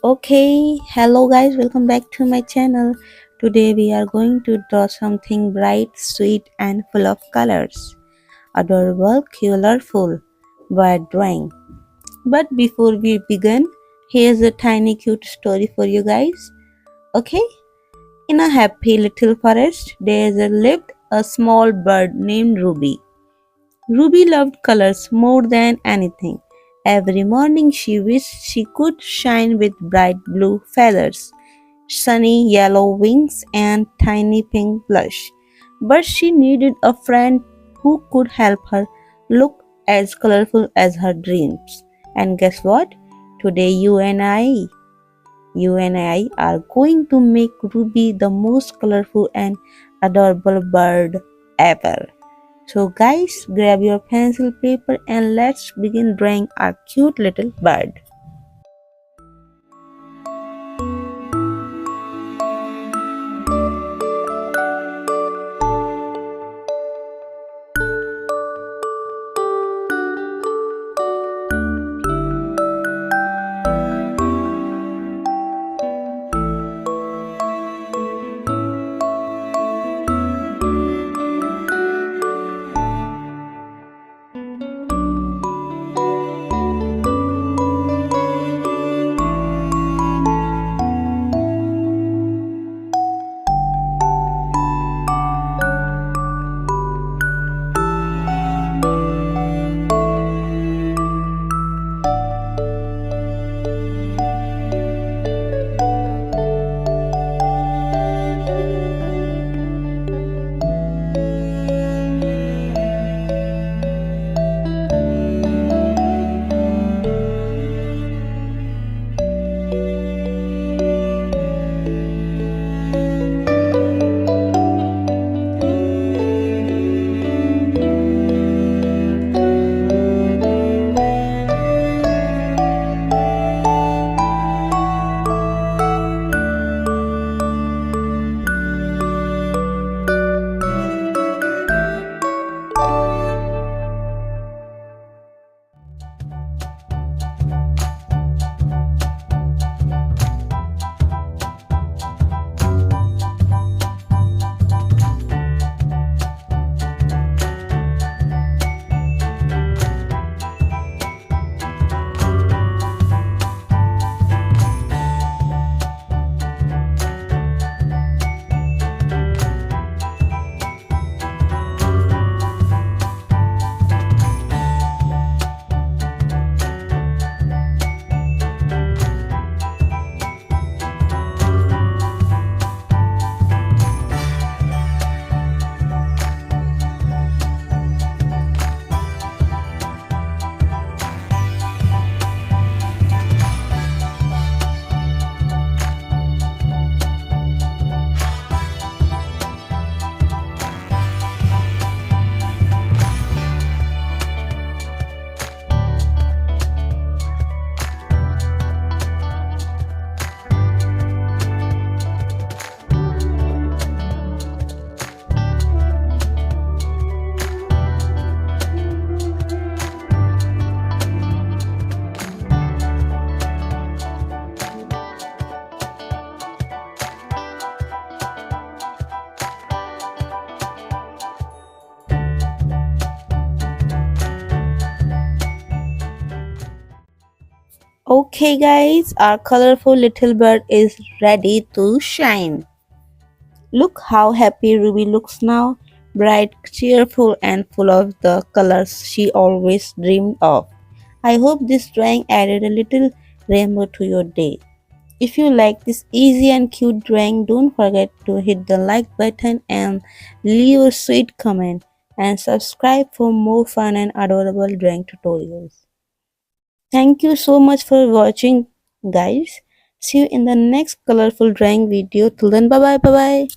Okay, hello guys, welcome back to my channel. Today we are going to draw something bright, sweet and full of colors. Adorable, colorful bird drawing. But before we begin, here's a tiny cute story for you guys. Okay, in a happy little forest, there lived a small bird named Ruby. Ruby loved colors more than anything. Every morning she wished she could shine with bright blue feathers, sunny yellow wings, and tiny pink blush. But she needed a friend who could help her look as colorful as her dreams. And guess what? Today you and I are going to make Ruby the most colorful and adorable bird ever. So guys, grab your pencil paper and let's begin drawing our cute little bird. Okay guys, our colorful little bird is ready to shine. Look how happy Ruby looks now, bright, cheerful and full of the colors she always dreamed of. I hope this drawing added a little rainbow to your day. If you like this easy and cute drawing, don't forget to hit the like button and leave a sweet comment and subscribe for more fun and adorable drawing tutorials. Thank you so much for watching guys. See you in the next colorful drawing video. Till then, bye bye.